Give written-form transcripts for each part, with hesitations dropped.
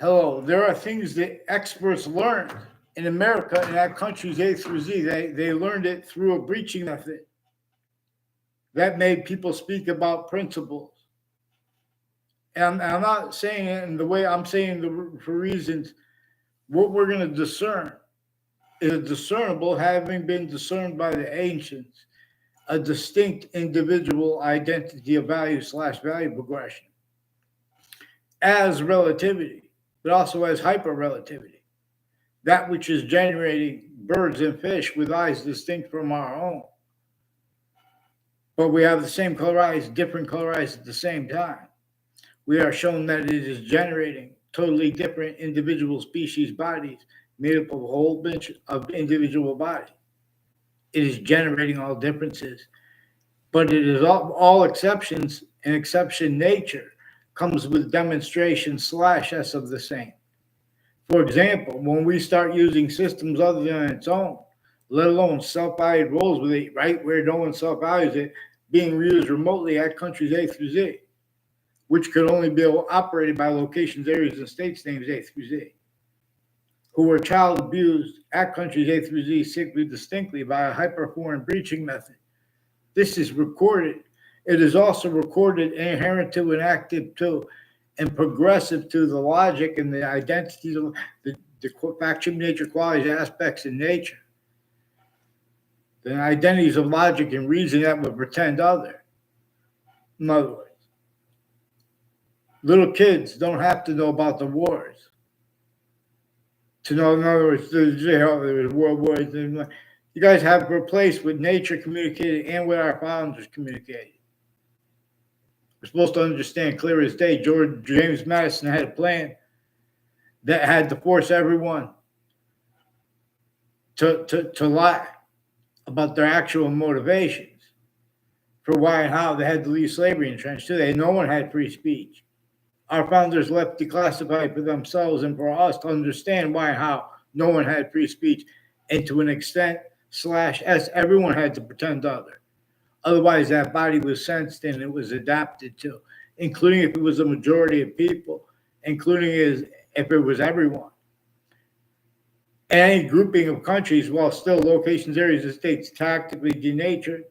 Hello, there are things that experts learned in America and our countries A through Z. They learned it through a breaching method that made people speak about principles. And I'm not saying it in the way I'm saying for reasons. What we're going to discern is discernible, having been discerned by the ancients, a distinct individual identity of value slash value progression as relativity, but also as hyperrelativity. That which is generating birds and fish with eyes distinct from our own. But we have the same color eyes, different color eyes at the same time. We are shown that it is generating totally different individual species bodies made up of a whole bunch of individual bodies. It is generating all differences, but it is all exceptions, and exception nature comes with demonstration slash S of the same. For example, when we start using systems other than its own, let alone self-valued roles with it, right, where no one self-values it, being used remotely at countries A through Z, which could only be operated by locations, areas, and states names A through Z, who were child abused at countries A through Z simply distinctly by a hyperforeign breaching method. This is recorded. It is also recorded inherent to and active to and progressive to the logic and the identities of the faction, nature, qualities, aspects in nature. The identities of logic and reason that would pretend other. In other words, little kids don't have to know about the wars. To know, in other words, there was World War. You guys have replaced what nature communicated and what our founders communicated. We're supposed to understand clear as day. James Madison had a plan that had to force everyone to lie about their actual motivations for why and how they had to leave slavery entrenched today. No one had free speech. Our founders left declassified for themselves and for us to understand why and how no one had free speech. And to an extent, slash S, everyone had to pretend other. Otherwise, that body was sensed and it was adapted to, including if it was a majority of people, including if it was everyone. Any grouping of countries, while still locations, areas, and states tactically denatured,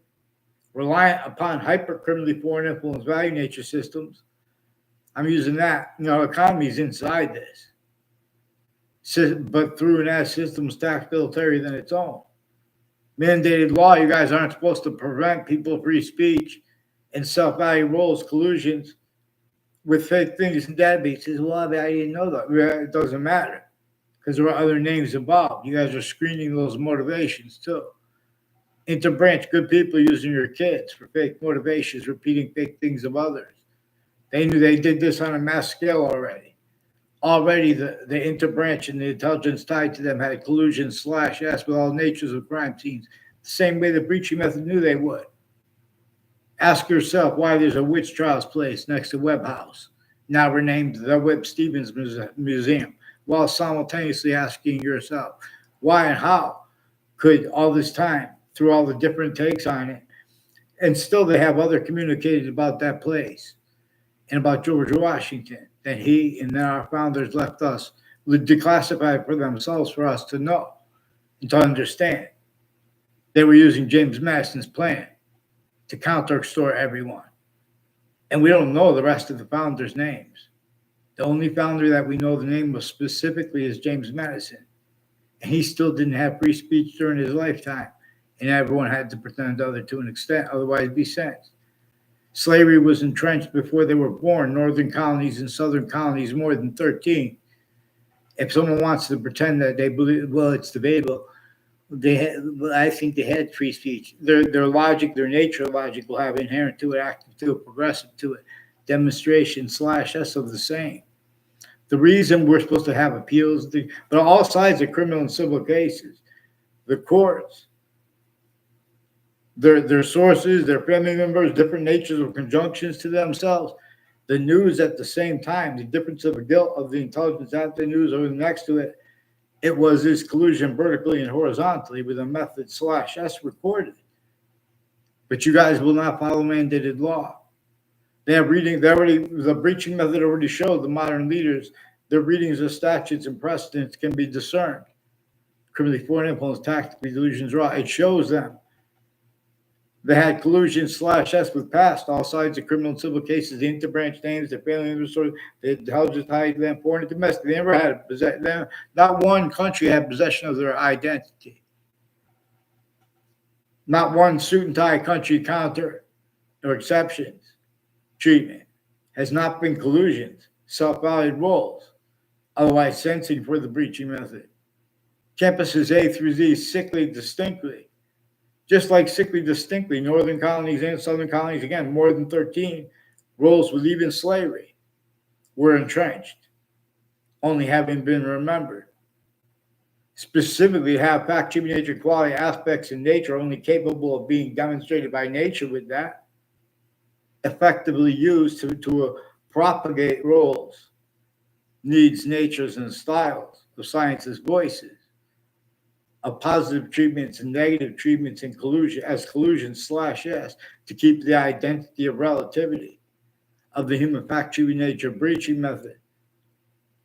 reliant upon hypercriminally foreign influence value nature systems. I'm using that. Economies inside this, but through an as systems tax military than its own. Mandated law, you guys aren't supposed to prevent people free speech and self-value roles, collusions with fake things and databases. Well, I didn't know that. It doesn't matter because there are other names involved. You guys are screening those motivations too. Interbranch good people using your kids for fake motivations, repeating fake things of others. They knew they did this on a mass scale already. Already, the interbranch and the intelligence tied to them had collusion slash S with all natures of crime scenes, the same way the breaching method knew they would. Ask yourself why there's a witch trials place next to Webb House, now renamed the Webb Stevens Museum, while simultaneously asking yourself why and how could all this time, through all the different takes on it, and still they have other communicated about that place and about George Washington that he and then our founders left us declassified for themselves for us to know and to understand. They were using James Madison's plan to counter-extort everyone. And we don't know the rest of the founders' names. The only founder that we know the name of specifically is James Madison. And he still didn't have free speech during his lifetime. And everyone had to pretend other to an extent, otherwise be sentenced. Slavery was entrenched before they were born, northern colonies and southern colonies, more than 13. If someone wants to pretend that they believe, well, it's debatable. I think they had free speech. Their logic, their nature logic will have inherent to it, active to it, progressive to it, demonstration slash S of the same. The reason we're supposed to have appeals, but all sides of criminal and civil cases, the courts, their sources, their family members, different natures of conjunctions to themselves, the news at the same time, the difference of the guilt of the intelligence at the news or next to it, it was this collusion vertically and horizontally with a method slash S recorded. But you guys will not follow mandated law. The breaching method already showed the modern leaders their readings of statutes and precedents can be discerned. Criminally foreign influence, tactically delusions raw. It shows them they had collusion /S with past all sides of criminal and civil cases, the interbranch names, the family resources, the intelligence tied to them, foreign and domestic. They never had possession. Not one country had possession of their identity. Not one suit and tie country counter or exceptions treatment has not been collusions, self-valued roles, otherwise sensing for the breaching method. Campuses A through Z sickly distinctly. Just like sickly distinctly, northern colonies and southern colonies, again, more than 13 roles with even slavery were entrenched, only having been remembered. Specifically, have fact, human nature, quality, aspects in nature only capable of being demonstrated by nature with that, effectively used to propagate roles, needs, natures, and styles of science's voices, of positive treatments and negative treatments in collusion /S to keep the identity of relativity of the human fact, human nature breaching method.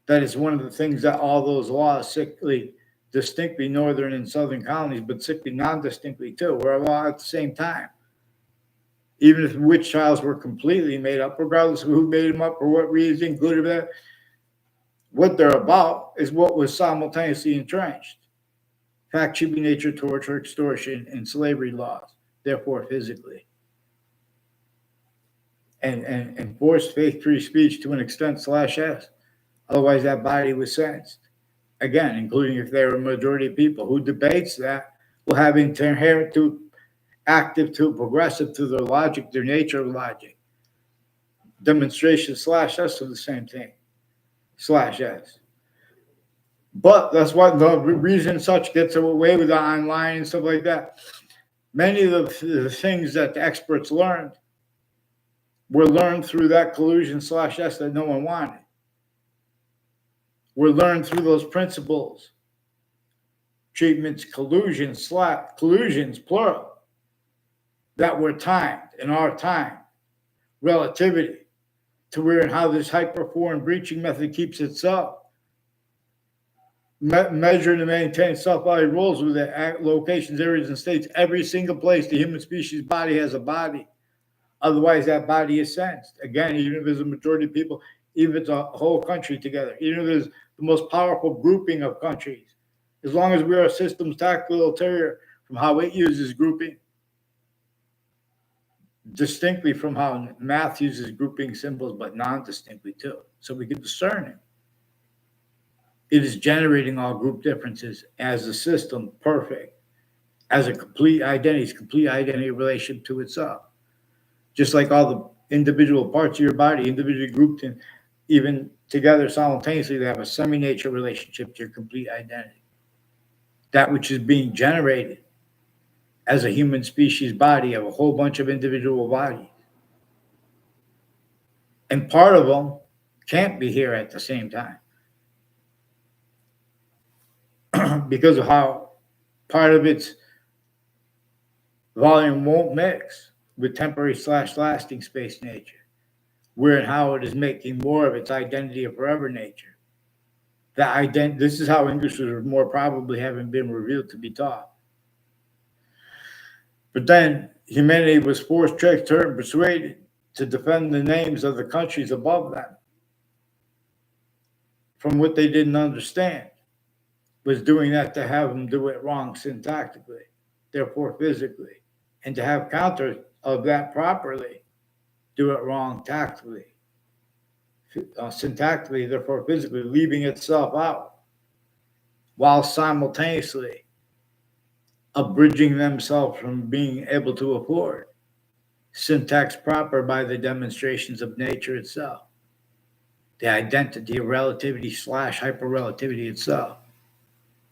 That is one of the things that all those laws sickly distinctly northern and southern colonies, but sickly non-distinctly too, were all at the same time. Even if witch trials were completely made up, regardless of who made them up for what reason, good or bad, what they're about is what was simultaneously entrenched. Fact, human nature, torture, extortion, and slavery laws, therefore physically. And forced faith-free speech to an extent /S. Otherwise, that body was sentenced. Again, including if they were a majority of people. Who debates that will have inherent to active to progressive to their logic, their nature of logic. Demonstration /S of the same thing. /S. But that's what the reason such gets away with it online and stuff like that. Many of the things that the experts learned were learned through that collusion /S that no one wanted. Were learned through those principles, treatments, collusions, plural, that were timed in our time, relativity, to where and how this hyperforeign breaching method keeps itself. Measuring and maintain self-valued roles with the locations, areas, and states. Every single place the human species body has a body. Otherwise, that body is sensed. Again, even if there's a majority of people, even if it's a whole country together, even if there's the most powerful grouping of countries, as long as we are a systems tactical ulterior from how it uses grouping, distinctly from how math uses grouping symbols, but non-distinctly too. So we can discern it. It is generating all group differences as a system, perfect, as a complete identity relationship to itself. Just like all the individual parts of your body, individually grouped and even together simultaneously, they have a semi-nature relationship to your complete identity. That which is being generated as a human species body of a whole bunch of individual bodies. And part of them can't be here at the same time. Because of how part of its volume won't mix with temporary /lasting space nature, where and how it is making more of its identity of forever nature. This is how English was more probably having been revealed to be taught. But then humanity was forced, tricked, hurt, and persuaded to defend the names of the countries above them from what they didn't understand. Was doing that to have them do it wrong syntactically, therefore physically, and to have counter of that properly, do it wrong tactically, syntactically, therefore physically, leaving itself out, while simultaneously abridging themselves from being able to afford syntax proper by the demonstrations of nature itself, the identity of relativity /hyperrelativity itself.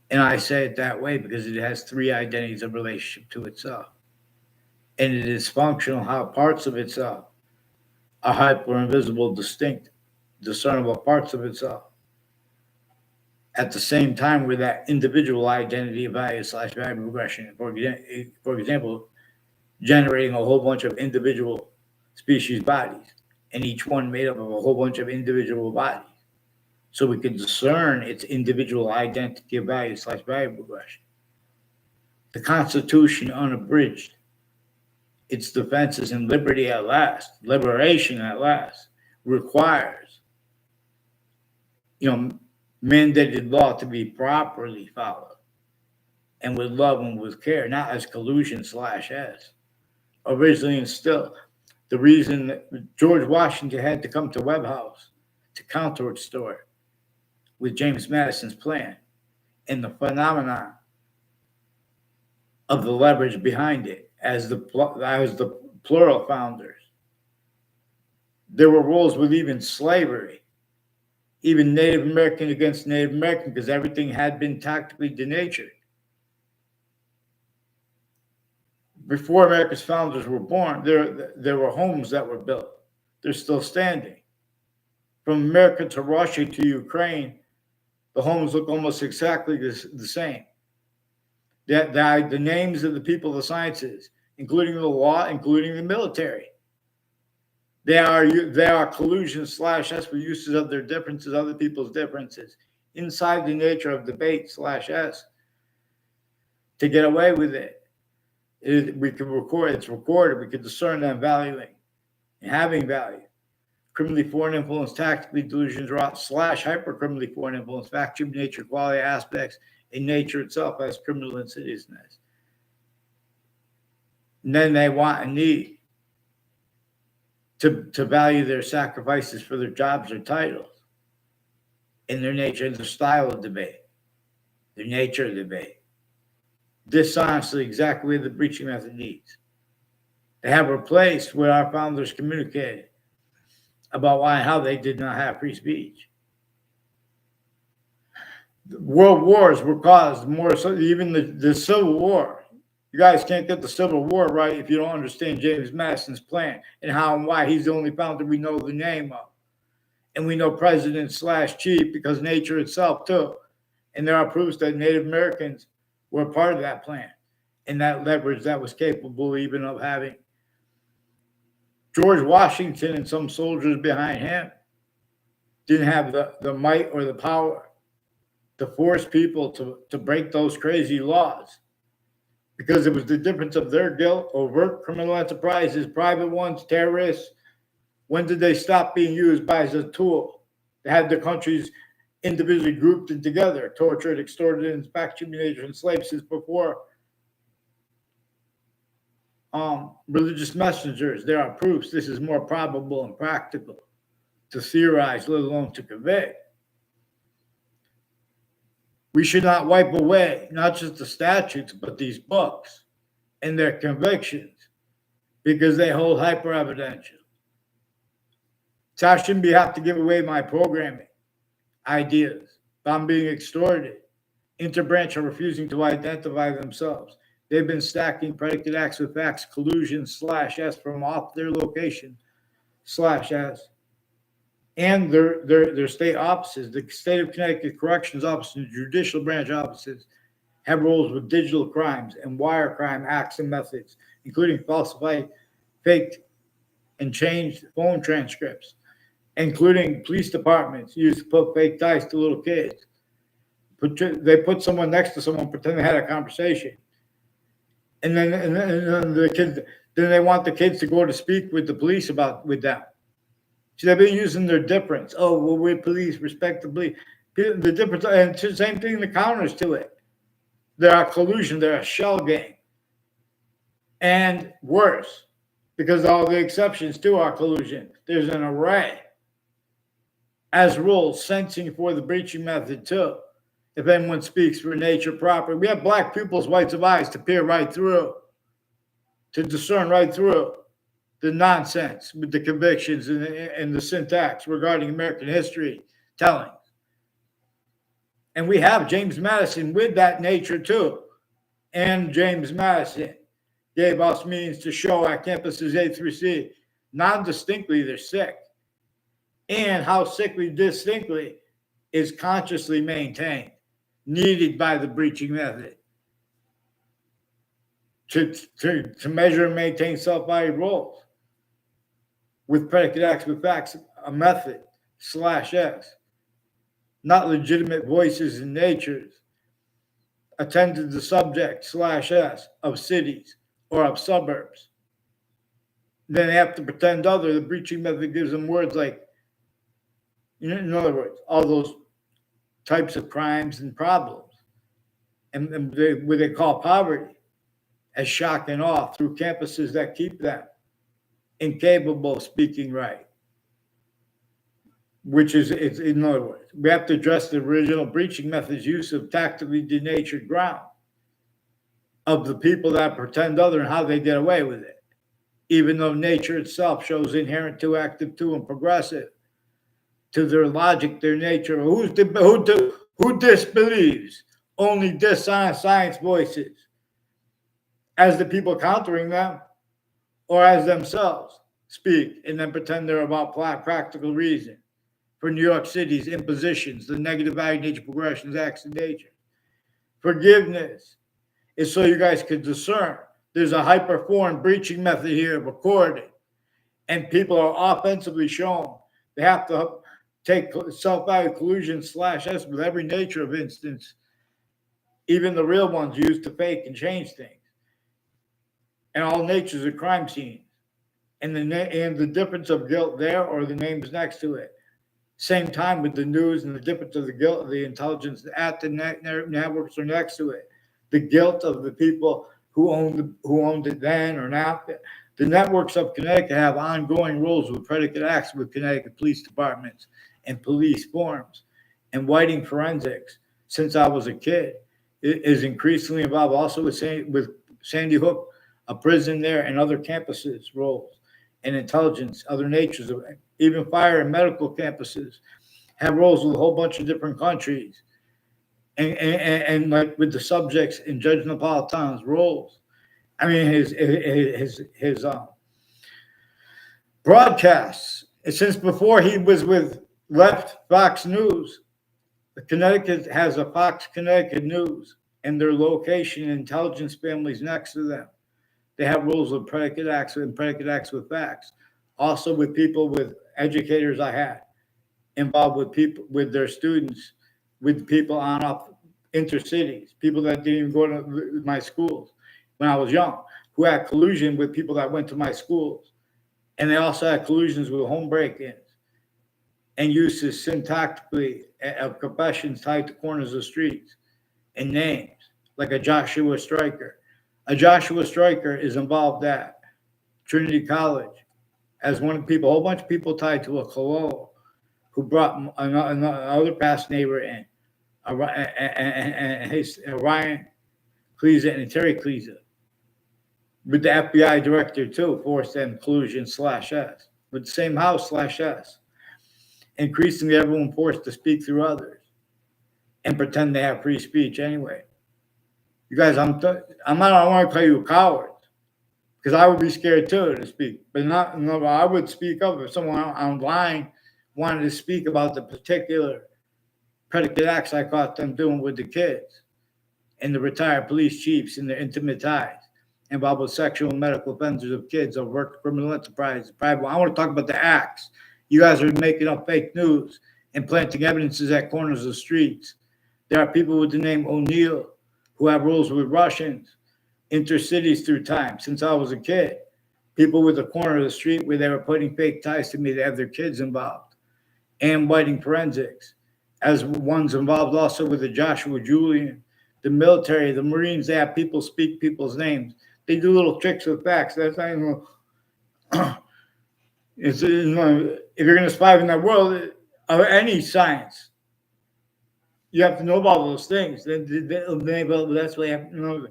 And I say it that way because it has three identities of relationship to itself. And it is functional how parts of itself are hyper invisible, distinct, discernible parts of itself. At the same time, with that individual identity of value /value regression, for example, generating a whole bunch of individual species bodies, and each one made up of a whole bunch of individual bodies. so we can discern its individual identity of value / value progression. The Constitution unabridged, its defenses and liberty at last, liberation at last, requires, mandated law to be properly followed and with love and with care, not as collusion / as originally instilled. The reason that George Washington had to come to Webb House to counter its story with James Madison's plan and the phenomenon of the leverage behind it as the plural founders. There were rules with even slavery, even Native American against Native American, because everything had been tactically denatured. Before America's founders were born, there were homes that were built. They're still standing. From America to Russia to Ukraine, the homes look almost exactly the same. The names of the people of the sciences, including the law, including the military. They are collusion / as for uses of their differences, other people's differences, inside the nature of debate / s to get away with it. We can record, it's recorded, we can discern them valuing and having value. Criminally foreign influence, tactically delusions, / hyper-criminally foreign influence, fact, nature, quality, aspects, in nature itself as criminal insidiousness. And then they want and need to value their sacrifices for their jobs or titles in their nature, the style of debate, the nature of debate. Dishonestly, exactly what the breaching method needs. They have replaced what our founders communicated about why and how they did not have free speech. World wars were caused more so, even the Civil War. You guys can't get the Civil War right if you don't understand James Madison's plan and how and why he's the only founder we know the name of. And we know president / chief because nature itself too. And there are proofs that Native Americans were part of that plan and that leverage that was capable even of having. George Washington and some soldiers behind him didn't have the might or the power to force people to break those crazy laws because it was the difference of their guilt, overt criminal enterprises, private ones, terrorists. When did they stop being used as a tool? They had the countries individually grouped and together, tortured, extorted, and humiliated, enslaved since before religious messengers. There are proofs this is more probable and practical to theorize, let alone to convict. We should not wipe away not just the statutes, but these books and their convictions because they hold hyper-evidential. So I shouldn't have to give away my programming ideas. If I'm being extorted, interbranch are refusing to identify themselves. They've been stacking predicate acts with facts, collusion / s from off their location / s. And their state offices, the state of Connecticut Corrections Office and judicial branch offices have roles with digital crimes and wire crime acts and methods, including falsified, faked, and changed phone transcripts, including police departments used to put fake dice to little kids. They put someone next to someone, pretend they had a conversation. And then the kids, then they want the kids to go to speak with the police with them. So they've been using their difference. Oh, well, we're police, respect the police. The difference, and same thing, the counters to it. There are collusion, there are shell game. And worse, because all the exceptions to our collusion, there's an array. As rules, sensing for the breaching method too. If anyone speaks for nature proper, we have black pupils, whites of eyes to peer right through, to discern right through the nonsense with the convictions and the syntax regarding American history telling. And we have James Madison with that nature too. And James Madison gave us means to show our campuses A through C, non-distinctly they're sick. And how sickly distinctly is consciously maintained, needed by the breaching method to measure and maintain self-value roles with predicate acts with facts, a method / s. not legitimate voices and natures, attended the subject/s of cities or of suburbs. Then they have to pretend other. The breaching method gives them words like, in other words, all those types of crimes and problems, and what they call poverty, as shock and awe through campuses that keep them incapable of speaking right. Which is, it's, in other words, we have to address the original breaching method's use of tactically denatured ground of the people that pretend other and how they get away with it, even though nature itself shows inherent to, active to, and progressive to their logic, their nature. Who disbelieves only dishonest science voices as the people countering them, or as themselves speak and then pretend they're about practical reason for New York City's impositions, the negative value, nature, progressions, acts, and nature. Forgiveness is so you guys can discern. There's a hyperformed breaching method here recorded, and people are offensively shown. They have to take self-value collusion/S with every nature of instance, even the real ones used to fake and change things. And all natures of crime scenes, and the difference of guilt there, or the names next to it. Same time with the news and the difference of the guilt of the intelligence at the networks are next to it. The guilt of the people who owned it then or now. The networks of Connecticut have ongoing roles with predicate acts with Connecticut police departments and police forms, and whiting forensics since I was a kid. It is increasingly involved also with Sandy Hook, a prison there, and other campuses roles, and intelligence, other natures of it. Even fire and medical campuses have roles with a whole bunch of different countries, and like with the subjects in Judge Napolitano's roles. I mean, his broadcasts, since before he was with left Fox News, Connecticut has a Fox Connecticut News, and their location and intelligence families next to them. They have rules of predicate acts and predicate acts with facts. Also with people, with educators I had involved with people, with their students, with people on up intercities, people that didn't even go to my schools when I was young, who had collusion with people that went to my schools. And they also had collusions with home break-ins and uses syntactically of professions tied to corners of streets and names, like a Joshua Stryker. A Joshua Stryker is involved at Trinity College as one of the people, a whole bunch of people tied to a Cololo who brought another past neighbor in, and Ryan Kleza and Terry Kleza, with the FBI director too, forced them collusion/S, with the same house/S. Increasingly, everyone forced to speak through others and pretend they have free speech anyway. You guys, I don't want to call you a coward, because I would be scared too to speak. But I would speak up if someone online wanted to speak about the particular predicate acts I caught them doing with the kids and the retired police chiefs and their intimate ties involved with sexual and medical offenders of kids of work criminal enterprise. I want to talk about the acts. You guys are making up fake news and planting evidences at corners of streets. There are people with the name O'Neill who have rules with Russians, intercities through time since I was a kid. People with the corner of the street where they were putting fake ties to me, they have their kids involved, and whiting forensics, as ones involved also with the Joshua Julian, the military, the Marines. They have people speak people's names. They do little tricks with facts. That's not even. If you're going to survive in that world of any science, you have to know about those things. That's why you have to know,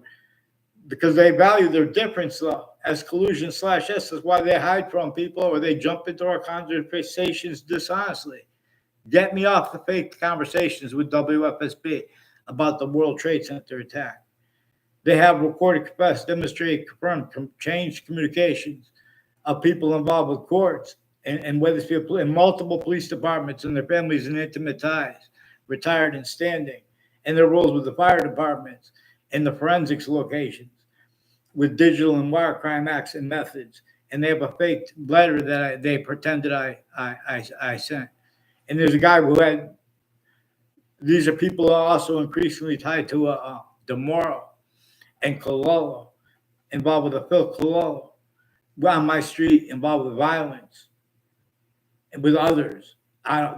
because they value their difference as collusion/S. Is why they hide from people, or they jump into our conversations dishonestly. Get me off the fake conversations with WFSB about the World Trade Center attack. They have recorded, confessed, demonstrated, confirmed, changed communications of people involved with courts and Wethersfield and multiple police departments and their families and intimate ties, retired and standing, and their roles with the fire departments and the forensics locations with digital and wire crime acts and methods. And they have a fake letter that they pretended I sent. And there's a guy who had these are people also increasingly tied to DeMoro and Cololo, involved with a Phil Cololo, on my street, involved with violence, and with others. I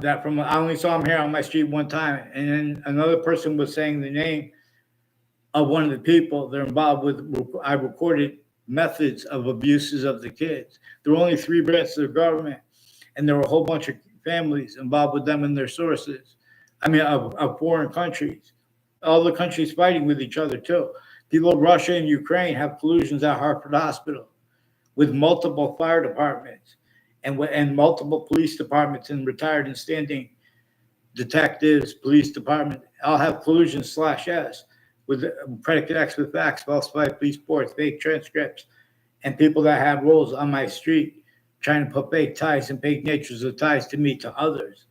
only saw him here on my street one time, and then another person was saying the name of one of the people they're involved with. I recorded methods of abuses of the kids. There were only 3 branches of government, and there were a whole bunch of families involved with them and their sources. I mean, of foreign countries. All the countries fighting with each other, too. People of Russia and Ukraine have collusions at Hartford Hospital with multiple fire departments and multiple police departments and retired and standing detectives, police department, all have collusion/S with predicate X with facts, falsified police reports, fake transcripts, and people that have roles on my street trying to put fake ties and fake natures of ties to me to others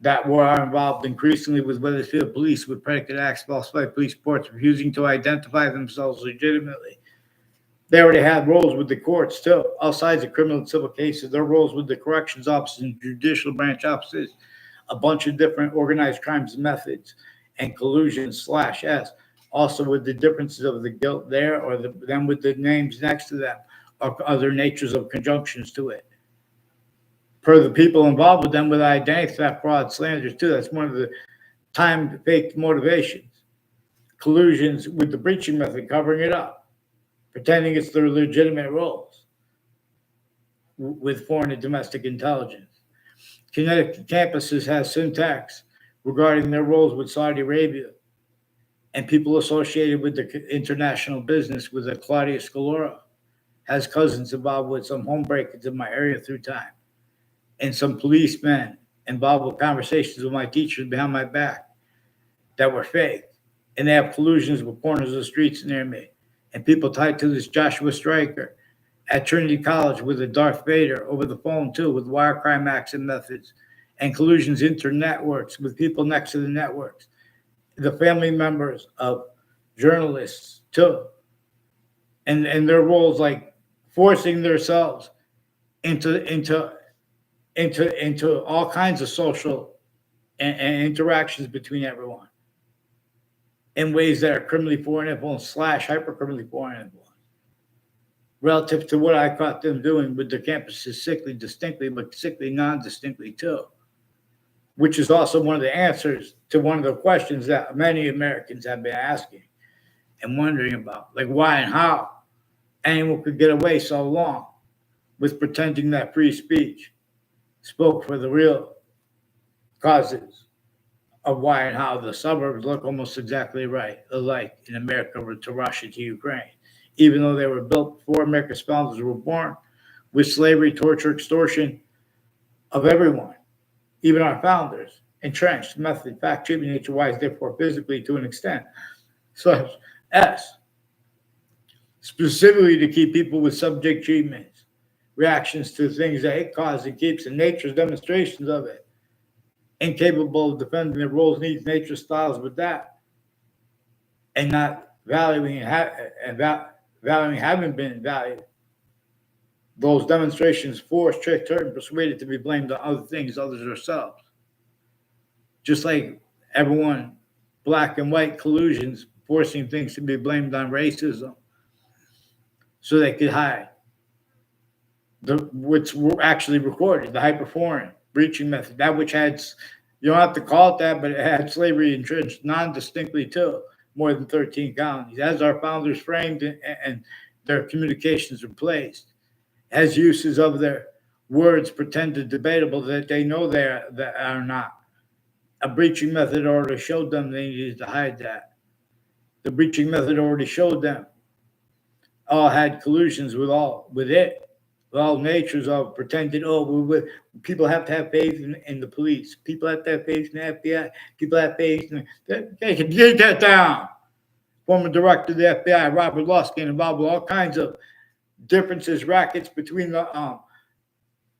that are involved increasingly with Wethersfield police with predicate acts, falsified police reports, refusing to identify themselves legitimately. They already had roles with the courts too, all sides of criminal and civil cases. Their roles with the corrections officers and judicial branch officers, a bunch of different organized crimes methods and collusion/S. Also with the differences of the guilt there or them with the names next to them or other natures of conjunctions to it. Per the people involved with them with identity theft, fraud, slanders too. That's one of the time fake motivations. Collusions with the breaching method, covering it up, pretending it's their legitimate roles with foreign and domestic intelligence. Connecticut campuses have syntax regarding their roles with Saudi Arabia and people associated with the international business with the Claudia Scalora has cousins involved with some home break-ins in my area through time and some policemen involved with conversations with my teachers behind my back that were fake. And they have collusions with corners of the streets near me and people tied to this Joshua Stryker at Trinity College with a Darth Vader over the phone too, with wire crime acts and methods and collusions internetworks with people next to the networks, the family members of journalists too, and their roles like forcing themselves into all kinds of social and interactions between everyone in ways that are criminally foreign influence / hyper-criminally foreign influence. Relative to what I caught them doing with the campuses sickly distinctly, but sickly non-distinctly too, which is also one of the answers to one of the questions that many Americans have been asking and wondering about, like why and how anyone could get away so long with pretending that free speech spoke for the real causes of why and how the suburbs look almost exactly alike in America to Russia to Ukraine, even though they were built before America's founders were born, with slavery, torture, extortion of everyone, even our founders, entrenched, method, fact, treatment, nature-wise, therefore physically to an extent, such as specifically to keep people with subject treatments, reactions to things that it causes and keeps, and nature's demonstrations of it, incapable of defending their roles, needs, nature, styles with that, and not valuing having been valued. Those demonstrations forced, tricked, hurt, and persuaded to be blamed on other things, others ourselves. Just like everyone, black and white collusions, forcing things to be blamed on racism so they could hide which were actually recorded, the hyperforeign breaching method, that which had, you don't have to call it that, but it had slavery entrenched non-distinctly too, more than 13 colonies, as our founders framed and their communications replaced, as uses of their words pretended debatable that they know that are not. A breaching method already showed them they needed to hide that. The breaching method already showed them all had collusions with all natures of pretended, people have to have faith in the police. People have to have faith in the FBI. People have faith in they can get that down. Former director of the FBI, Robert Luskin, involved with all kinds of differences, rackets between the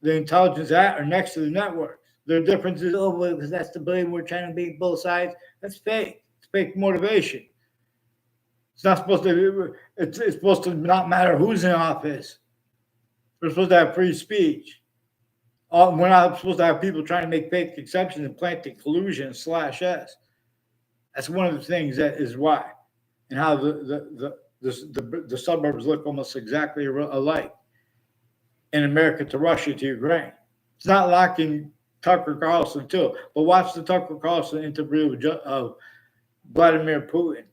intelligence that are next to the networks. There are differences, because that's the blame we're trying to beat both sides. That's fake. It's fake motivation. It's not supposed to, it's supposed to not matter who's in office. We're supposed to have free speech. we're not supposed to have people trying to make fake exceptions and planting collusion/S. That's one of the things that is why, and how the suburbs look almost exactly alike in America to Russia to Ukraine. It's not locking Tucker Carlson too, but watch the Tucker Carlson interview of Vladimir Putin.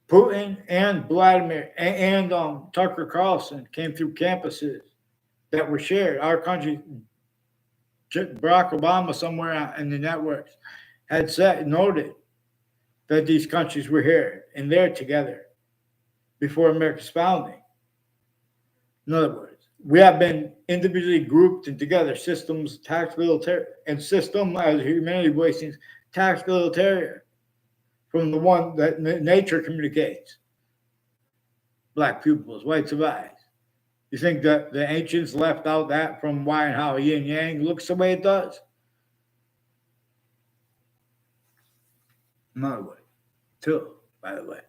Putin and Vladimir and Tucker Carlson came through campuses that were shared. Our country, Barack Obama, somewhere in the networks, had noted that these countries were here and there together before America's founding. In other words, we have been individually grouped and together, systems, tactical, and system as humanity voicings, tactical, from the one that nature communicates. Black pupils, whites of eyes. You think that the ancients left out that from why and how yin yang looks the way it does? Another way, too, by the way.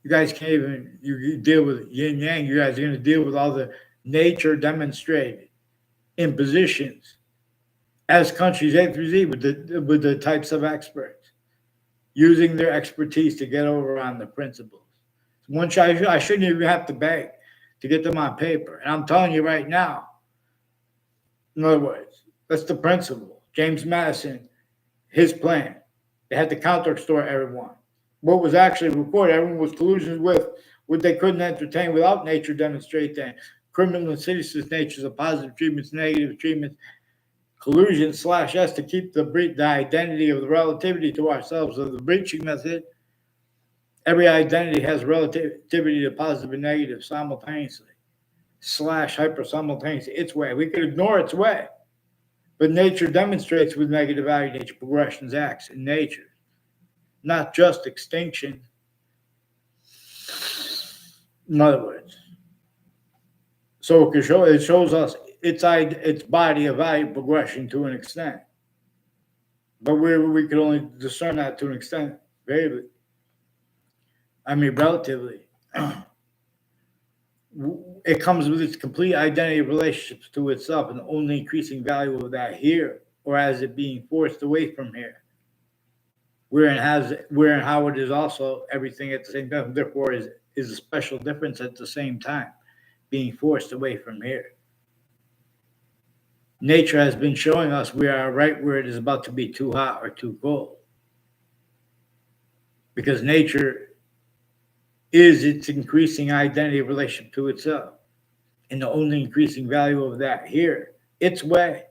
You guys can't even you deal with yin yang. You guys are going to deal with all the nature demonstrated impositions as countries A through Z with the types of experts using their expertise to get over on the principles. Once I shouldn't even have to beg to get them on paper. And I'm telling you right now, in other words, that's the principle. James Madison, his plan. They had to counter-extort everyone. What was actually reported, everyone was collusion with what they couldn't entertain without nature demonstrating criminal and citizen's natures of positive treatments, negative treatments, collusion/S to keep the identity of the relativity to ourselves of the breaching method. Every identity has relativity to positive and negative simultaneously, /hyper simultaneously, its way. We could ignore its way, but nature demonstrates with negative value nature progressions acts in nature, not just extinction. In other words, so it shows us its body of value progression to an extent, but we could only discern that to an extent, relatively. It comes with its complete identity of relationships to itself and the only increasing value of that here, or as it being forced away from here. Wherein how it is also everything at the same time, therefore is a special difference at the same time, being forced away from here. Nature has been showing us we are right where it is about to be too hot or too cold. Because nature is its increasing identity of relation to itself. And the only increasing value of that here, its way,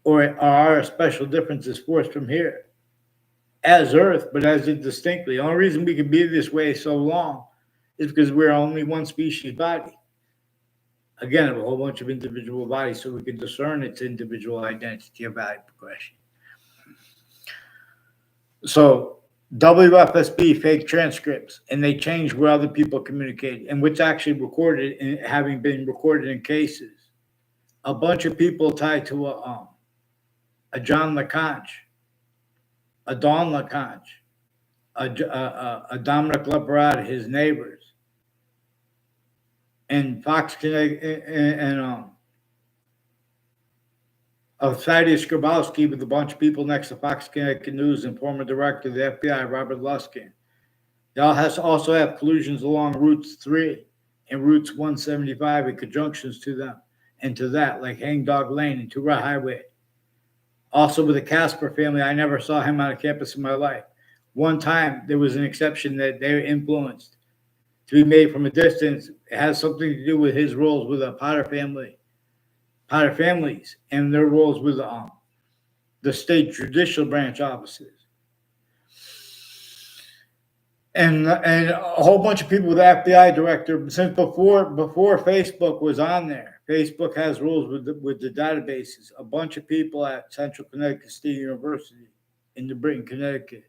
or our special difference is forced from here. As Earth, but as it distinctly. The only reason we can be this way so long is because we're only one species body. Again, a whole bunch of individual bodies, so we can discern its individual identity of value progression. So WFSB fake transcripts, and they change where other people communicate, and what's actually recorded and having been recorded in cases. A bunch of people tied to a John LeConte, a Don LeConte, a Dominic Leparati, his neighbors, and Fox Connect, and Thaddeus Grabowski with a bunch of people next to Fox Connecticut News and former director of the FBI, Robert Luskin. They all also have collusions along Routes 3 and Routes 175 and conjunctions to them and to that, like Hangdog Lane and Tura Highway. Also with the Casper family, I never saw him on a campus in my life. One time, there was an exception that they were influenced to be made from a distance. It has something to do with his roles with the Potter families and their roles with the state judicial branch offices. And a whole bunch of people with the FBI director, since before Facebook was on there. Facebook has rules with the databases. A bunch of people at Central Connecticut State University in New Britain, Connecticut,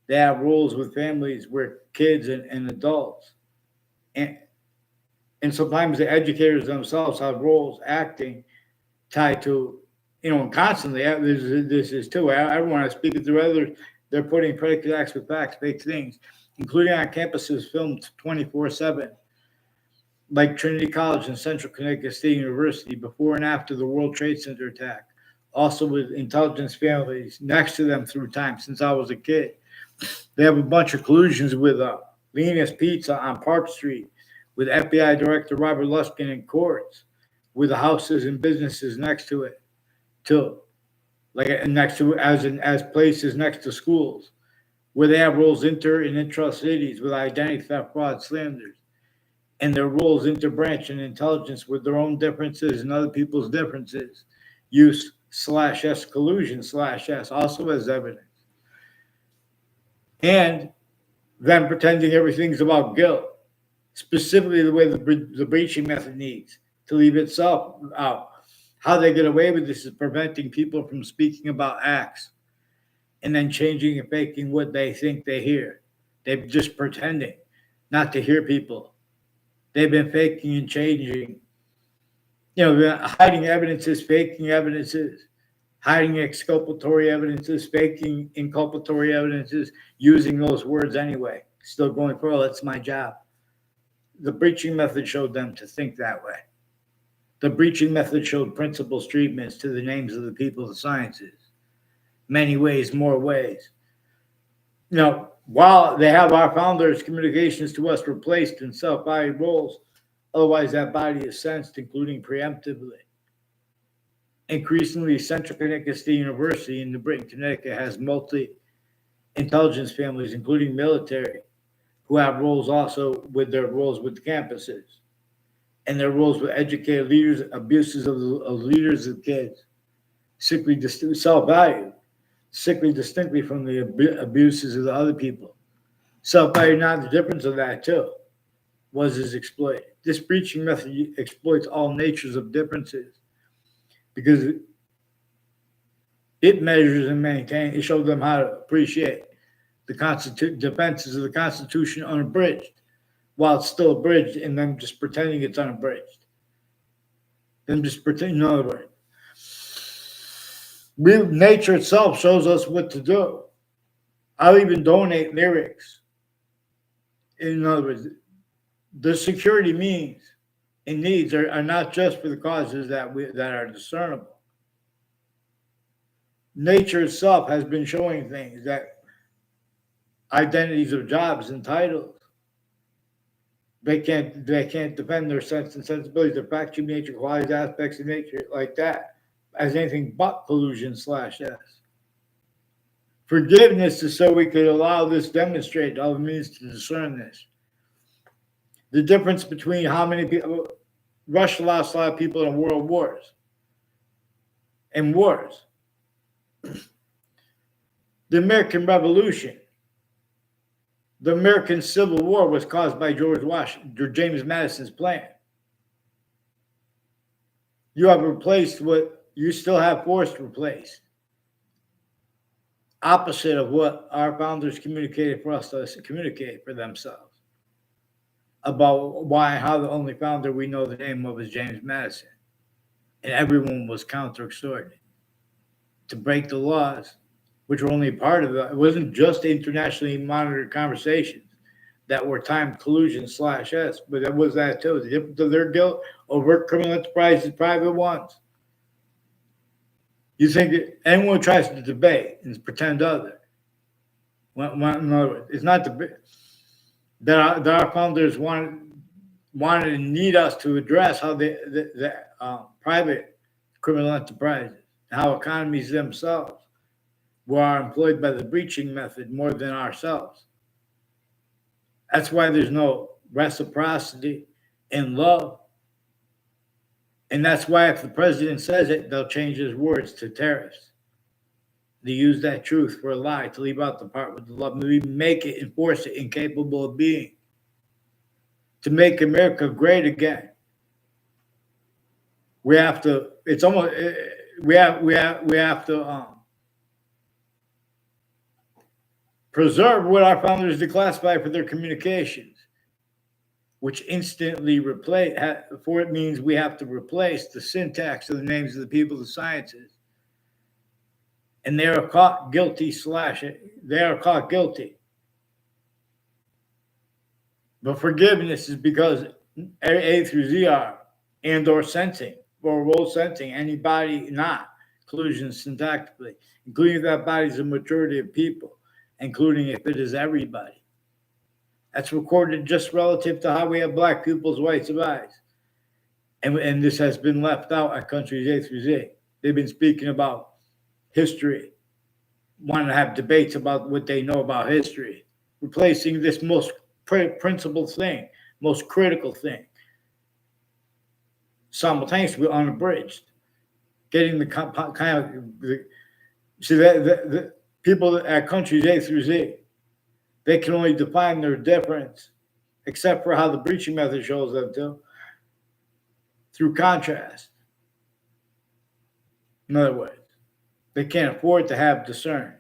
they have rules with families where kids and adults. And sometimes the educators themselves have roles acting tied to, and constantly, this is too, everyone is speaking through others, they're putting predicate acts with facts, fake things, including on campuses filmed 24/7 like Trinity College and Central Connecticut State University before and after the World Trade Center attack. Also with intelligence families next to them through time since I was a kid. They have a bunch of collusions with Lena's Pizza on Park Street, with FBI Director Robert Luskin in courts, with the houses and businesses next to it, too, like next to as places next to schools, where they have roles inter and intra-cities with identity theft, fraud, slanders, and their roles interbranch and intelligence with their own differences and other people's differences. Use /S collusion /S also as evidence. And them pretending everything's about guilt, specifically the way the breaching method needs to leave itself out. How they get away with this is preventing people from speaking about acts and then changing and faking what they think they hear. They're just pretending not to hear people. They've been faking and changing, hiding evidences, faking evidences, hiding exculpatory evidences, faking inculpatory evidences, using those words anyway. Still going for, that's my job. The breaching method showed them to think that way. The breaching method showed principles, treatments to the names of the people of the sciences. Many ways, more ways. While they have our founders' communications to us replaced in self-bodied roles, otherwise that body is sensed, including preemptively. Increasingly, Central Connecticut State University in New Britain, Connecticut has multi-intelligence families, including military, who have roles also with their roles with campuses and their roles with educated leaders, abuses of leaders of kids, self-value, sickly distinctly from the abuses of the other people. Self-value, not the difference of that too, is exploited. This breaching method exploits all natures of differences because it measures and maintains, it shows them how to appreciate the defenses of the Constitution unabridged, while it's still abridged, and them just pretending it's unabridged. Them just pretending, in other words. Nature itself shows us what to do. I'll even donate lyrics. In other words, the security means and needs are not just for the causes that are discernible. Nature itself has been showing things that identities of jobs and titles. They can't defend their sense and sensibilities, their factual nature, qualities, aspects of nature like that as anything but collusion /S. Forgiveness is so we could allow this demonstrate all the means to discern this. The difference between how many people, Russia lost a lot of people in world wars. And wars. The American Revolution, the American Civil War was caused by James Madison's plan. You have replaced what you still have forced replaced. Opposite of what our founders communicated for us to communicate for themselves. About why and how the only founder we know the name of is James Madison. And everyone was counter-extorted to break the laws, which were only a part of it. It wasn't just internationally monitored conversations that were timed collusion /S, but it was that too. The difference of their guilt, overt criminal enterprises, private ones. You think anyone who tries to debate and pretend other, it's not that our founders wanted and need us to address how the private criminal enterprises, how economies themselves were employed by the breaching method more than ourselves. That's why there's no reciprocity in love. And that's why if the president says it, they'll change his words to tariffs. They use that truth for a lie to leave out the part with the love. Maybe make it, enforce it, incapable of being. To make America great again. We have to, it's almost, we have to preserve what our founders declassified for their communications, which instantly replace, for it means we have to replace the syntax of the names of the people of the sciences. And they are caught guilty they are caught guilty. But forgiveness is because A through Z are and or sensing or role sensing anybody not collusion syntactically, including if that body is a majority of people, including if it is everybody. That's recorded just relative to how we have black pupils, whites of eyes. And this has been left out at countries A through Z. They've been speaking about history, wanting to have debates about what they know about history, replacing this most principled thing, most critical thing, simultaneously unabridged, getting the kind of see that the people at countries A through Z, they can only define their difference, except for how the breaching method shows them to, through contrast. In other words, they can't afford to have discerned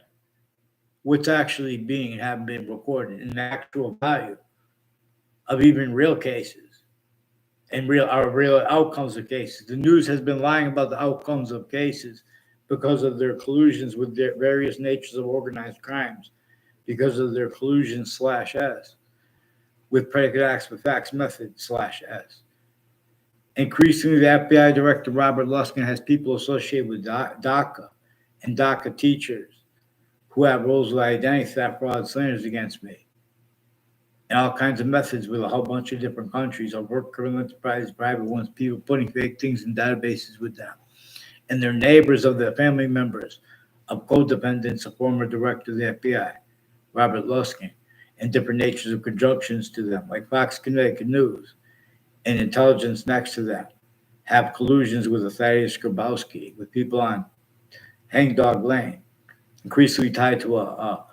what's actually being and have been recorded in the actual value of even real cases and real outcomes of cases. The news has been lying about the outcomes of cases because of their collusions with their various natures of organized crimes, because of their collusion /S with predicate acts with facts method /S. Increasingly, the FBI Director Robert Luskin has people associated with DACA and DACA teachers who have roles of identity theft, fraud, slanders against me. And all kinds of methods with a whole bunch of different countries of work, criminal enterprises, private ones, people putting fake things in databases with them. And they're neighbors of the family members of co-dependents, a former director of the FBI, Robert Luskin, and different natures of conjunctions to them, like Fox Connecticut News and intelligence next to them, have collusions with Thaddeus Grabowski, with people on Hangdog Lane, increasingly tied to a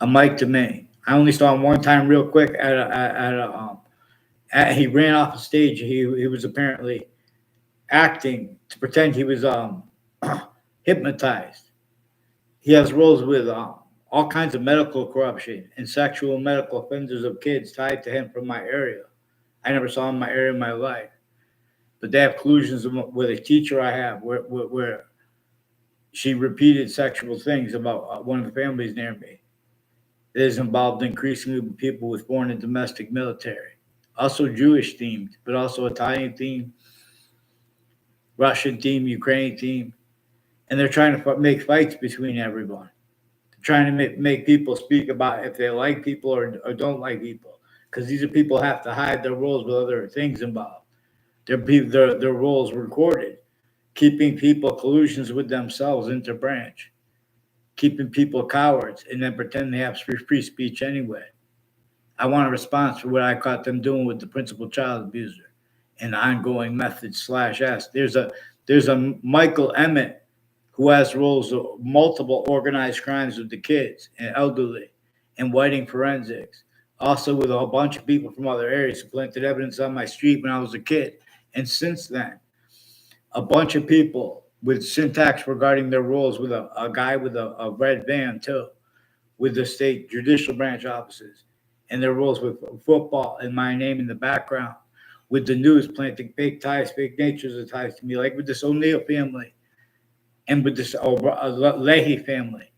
Mike DeMay. I only saw him one time real quick he ran off the stage. He was apparently acting to pretend he was hypnotized. He has roles with all kinds of medical corruption and sexual medical offenders of kids tied to him from my area. I never saw him in my area in my life. But they have collusions with a teacher I have where she repeated sexual things about one of the families near me. It is involved increasingly with people with foreign and domestic military. Also Jewish themed, but also Italian themed, Russian themed, Ukrainian themed. And they're trying to make fights between everyone. They're trying to make people speak about if they like people or don't like people. Because these are people who have to hide their roles with other things involved. Their roles recorded. Keeping people collusions with themselves interbranch. Keeping people cowards and then pretend they have free speech anyway. I want a response for what I caught them doing with the principal child abuser and the ongoing method /S. There's a Michael Emmett who has roles of multiple organized crimes with the kids and elderly and whiting forensics. Also with a whole bunch of people from other areas who planted evidence on my street when I was a kid. And since then, a bunch of people with syntax regarding their roles with a guy with a red van too, with the state judicial branch offices, and their roles with football and my name in the background, with the news planting fake ties, fake natures of ties to me, like with this O'Neill family and with this Leahy family.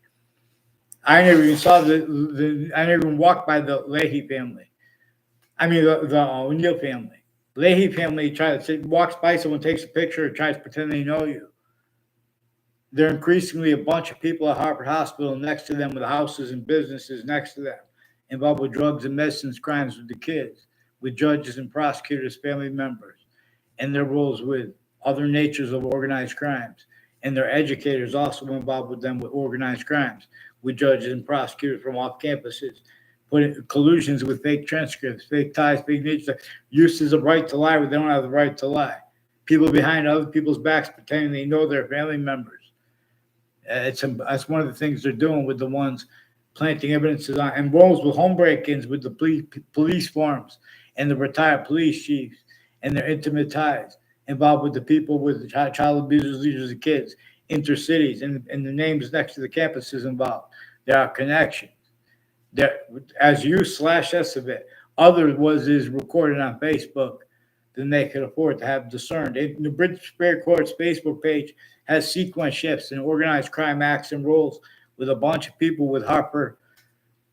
I never even saw I never even walked by the Leahy family. I mean, the O'Neill family. Leahy family walks by someone, takes a picture, tries to pretend they know you. There are increasingly a bunch of people at Harvard Hospital next to them with houses and businesses next to them, involved with drugs and medicines crimes with the kids, with judges and prosecutors, family members, and their roles with other natures of organized crimes. And their educators also involved with them with organized crimes, with judges and prosecutors from off campuses, putting collusions with fake transcripts, fake ties, fake natures, uses of right to lie where they don't have the right to lie. People behind other people's backs pretending they know their family members. That's one of the things they're doing with the ones planting evidences on and roles with home break-ins with the police forms and the retired police chiefs and their intimate ties involved with the people with the child abusers, leaders of kids, intercities, and the names next to the campuses involved. There are connections. There, as you /S of it, is recorded on Facebook than they could afford to have discerned. The British Superior Court's Facebook page has sequence shifts and organized crime acts and roles with a bunch of people with Harvard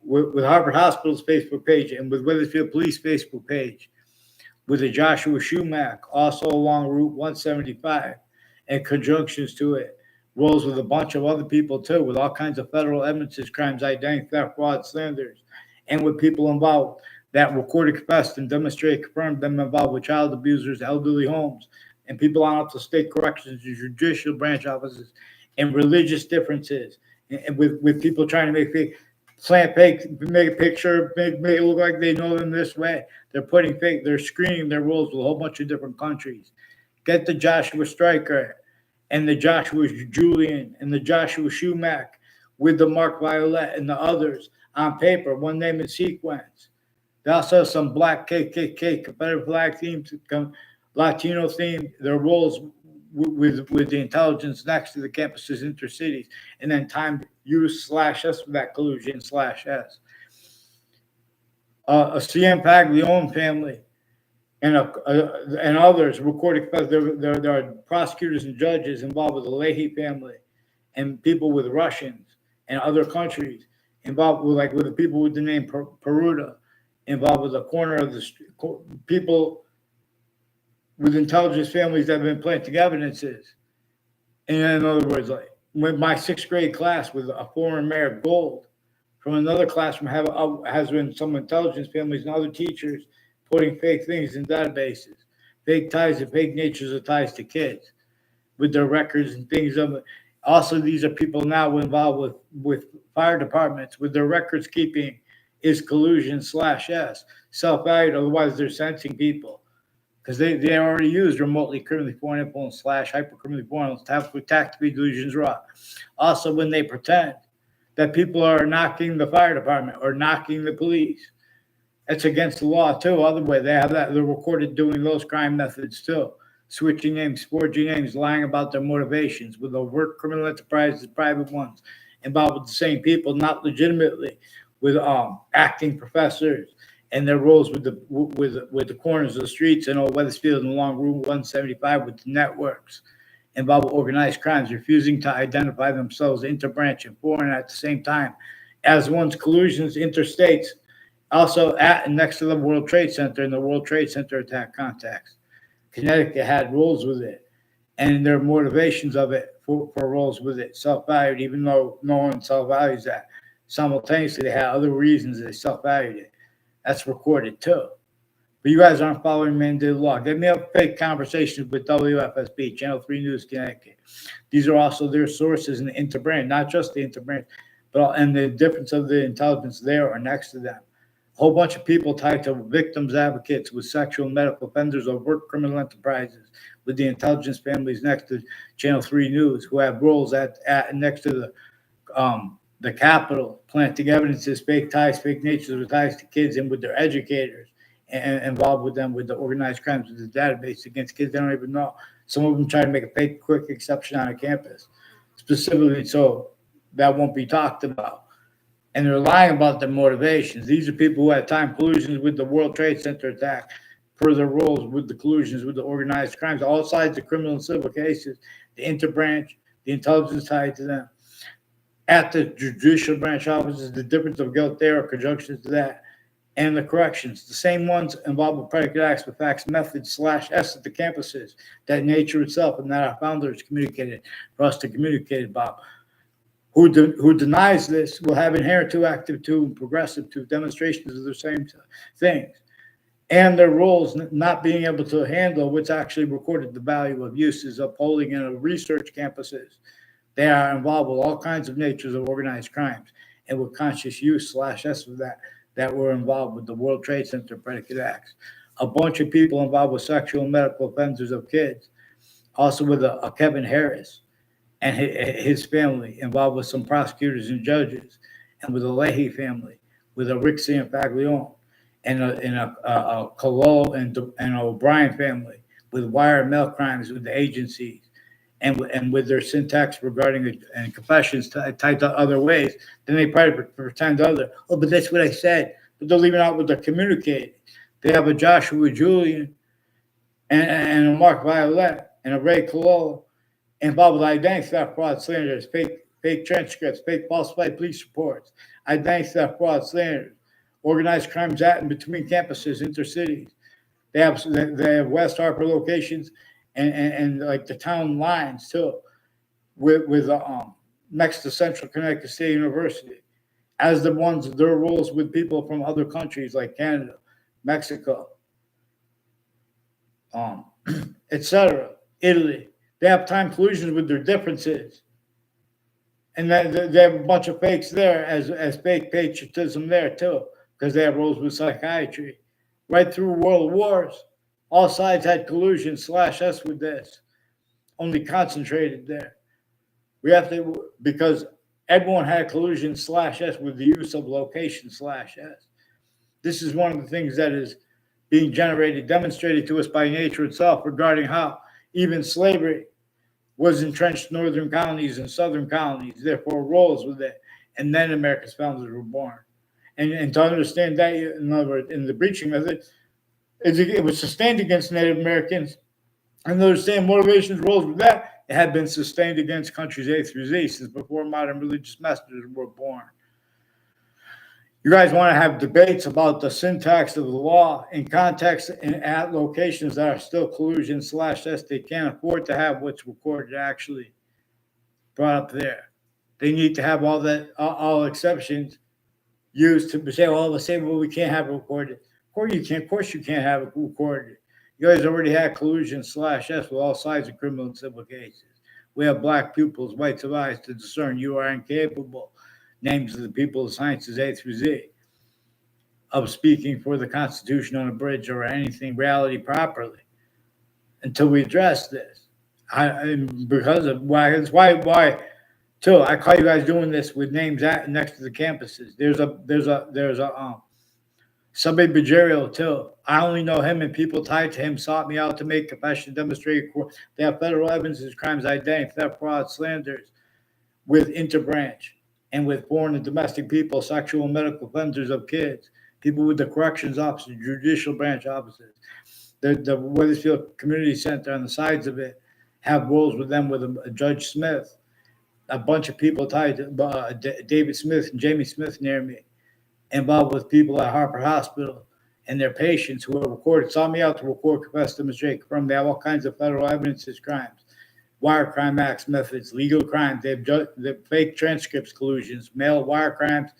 Hospital's Facebook page and with Wethersfield Police Facebook page, with the Joshua Schumack, also along Route 175, and conjunctions to it. Rolls with a bunch of other people too, with all kinds of federal evidences, crimes, identity theft, fraud, slanders, and with people involved that recorded, confessed, and demonstrated, confirmed them involved with child abusers, elderly homes, and people on up to state corrections, the judicial branch offices, and religious differences, and with people trying to make a picture, make it look like they know them this way. They're screening their roles with a whole bunch of different countries. Get the Joshua Stryker and the Joshua Julian and the Joshua Schumack with the Mark Violet and the others on paper, one name in sequence. They also have some black KKK, Confederate flag themes, Latino theme, their roles with the intelligence next to the campuses, intercities, and then timed U/S for that collusion/S. A CM Paglione family and others recorded because there are prosecutors and judges involved with the Leahy family and people with Russians and other countries involved with the people with the name Peruta, involved with the corner of the people with intelligence families that have been planting evidences. And in other words, like with my sixth grade class with a former mayor Gold, from another classroom has been some intelligence families and other teachers putting fake things in databases, fake ties and fake natures of ties to kids with their records and things of it. Also, these are people now involved with fire departments with their records keeping is collusion/S, self-valued, otherwise they're sensing people. Because they already used remotely criminally foreign influence / hypercriminally foreign influence with tactical delusions raw. Also, when they pretend that people are knocking the fire department or knocking the police, that's against the law too. Other way, they're recorded doing those crime methods too, switching names, forging names, lying about their motivations with overt criminal enterprises, private ones, involved with the same people, not legitimately, with acting professors and their roles with the corners of the streets in Old Weathersfield and along Route 175 with the networks involved with organized crimes, refusing to identify themselves interbranch and foreign at the same time as one's collusions interstates, also at and next to the World Trade Center and the World Trade Center attack context. Connecticut had roles with it and their motivations of it for roles with it, self-valued, even though no one self-values that. Simultaneously, they had other reasons they self-valued it. That's recorded too. But you guys aren't following mandated law. Get me up fake conversations with WFSB, Channel 3 News Connecticut. These are also their sources in the interbranch, not just the interbranch, but and the difference of the intelligence there or next to them. A whole bunch of people tied to victims advocates with sexual and medical offenders or work criminal enterprises with the intelligence families next to Channel 3 News who have roles at next to the Capitol, planting evidences, fake ties, fake natures with ties to kids and with their educators and involved with them with the organized crimes with the database against kids they don't even know. Some of them try to make a fake quick exception on a campus, specifically so that won't be talked about. And they're lying about their motivations. These are people who had time collusions with the World Trade Center attack, per their roles with the collusions with the organized crimes, all sides of criminal and civil cases, the interbranch, the intelligence tied to them. At the judicial branch offices, the difference of guilt there or conjunctions to that, and the corrections, the same ones involved with predicate acts with facts methods/S at the campuses, that nature itself and that our founders communicated for us to communicate about. Who denies this will have inherent to, active to, and progressive to demonstrations of the same things. And their roles not being able to handle what's actually recorded, the value of uses of polling in research campuses. They are involved with all kinds of natures of organized crimes and with conscious use/S of that were involved with the World Trade Center predicate acts. A bunch of people involved with sexual and medical offenders of kids. Also with a Kevin Harris and his family involved with some prosecutors and judges, and with the Leahy family, with a Rick Sanfaglione, and a Cololo and O'Brien family, with wire and mail crimes with the agencies, and with their syntax regarding and confessions tied to other ways. Then they probably pretend but that's what I said. But they're leaving out what they're communicating. They have a Joshua Julian and a Mark Violet and a Ray Cololo involved with identity theft, fraud, slanders, fake transcripts, fake falsified police reports, identity theft, fraud, slanders, organized crimes at and between campuses, intercities. They have West Harper locations and like the town lines too, with next to Central Connecticut State University, as the ones their rules with people from other countries like Canada, Mexico, etc. Italy. They have time collusions with their differences, and they have a bunch of fakes there as fake patriotism there too, because they have roles with psychiatry. Right through world wars, all sides had collusion /S with this, only concentrated there. We have to, because everyone had collusion /S with the use of location /S. This is one of the things that is being demonstrated to us by nature itself regarding how even slavery was entrenched northern colonies and southern colonies, therefore roles with it. And then America's founders were born. And to understand that, in other words, in the breaching method, it was sustained against Native Americans. And understand motivations, roles with that, it had been sustained against countries A through Z since before modern religious masters were born. You guys want to have debates about the syntax of the law in context and at locations that are still collusion /S. They can't afford to have what's recorded actually brought up there. They need to have all exceptions used to say, well, we can't have it recorded. Of course you can't have it recorded. You guys already had collusion /S with all sides of criminal and civil cases. We have black pupils, whites of eyes to discern you are incapable. Names of the people of sciences A through Z of speaking for the Constitution on a bridge or anything reality properly until we address this. Because of why, that's why too. I call you guys doing this with names next to the campuses. There's a Subway Bajerio too. I only know him, and people tied to him sought me out to make confession, demonstrate they have federal evidence of crimes, identity, theft, fraud, slanders with interbranch and with foreign and domestic people, sexual and medical offenders of kids, people with the corrections officers, judicial branch officers. The Wethersfield Community Center on the sides of it have roles with them with a Judge Smith, a bunch of people tied to David Smith and Jamie Smith near me, involved with people at Harper Hospital and their patients who are recorded, saw me out to record, confess, demonstrate, confirm. They have all kinds of federal evidence as crimes, wire crime acts, methods, legal crimes. They have fake transcripts, collusions, mail wire crimes.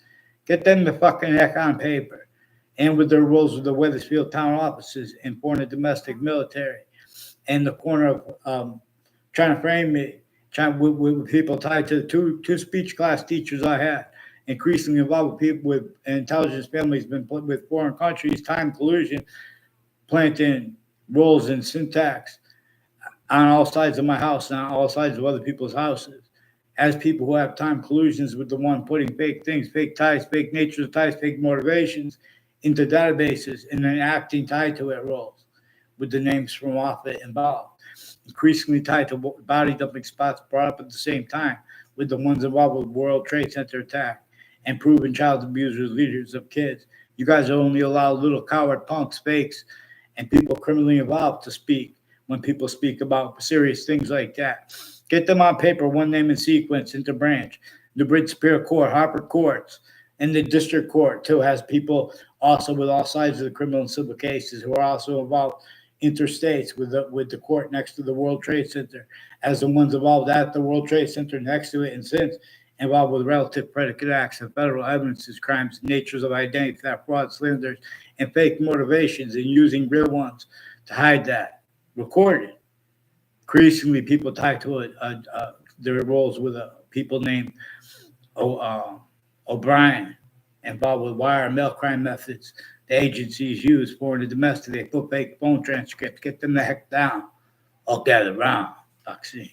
Get them the fucking heck on paper. And with their roles with the Wethersfield town offices and foreign and domestic military, and the corner of trying to frame me, with people tied to the two speech class teachers I had, increasingly involved with people with intelligence families, been put with foreign countries, time collusion, planting roles in syntax on all sides of my house and on all sides of other people's houses, as people who have time collusions with the one putting fake things, fake ties, fake natures of ties, fake motivations into databases and then acting tied to it roles with the names from off it involved, increasingly tied to body dumping spots brought up at the same time with the ones involved with World Trade Center attack and proven child abusers, leaders of kids. You guys only allow little coward punks, fakes, and people criminally involved to speak when people speak about serious things like that. Get them on paper, one name in sequence, into branch. The Bridge Superior Court, Harper Courts, and the District Court, too, has people also with all sides of the criminal and civil cases who are also involved interstates with the court next to the World Trade Center, as the ones involved at the World Trade Center next to it and since involved with relative predicate acts of federal evidences, crimes, natures of identity, theft, fraud, slanders, and fake motivations, and using real ones to hide that. Recorded. Increasingly, people tied to their roles with people named O'Brien, involved with wire and mail crime methods. The agencies use foreign and domestic. They put fake phone transcripts. Get them the heck down. I'll gather around. Vaccine.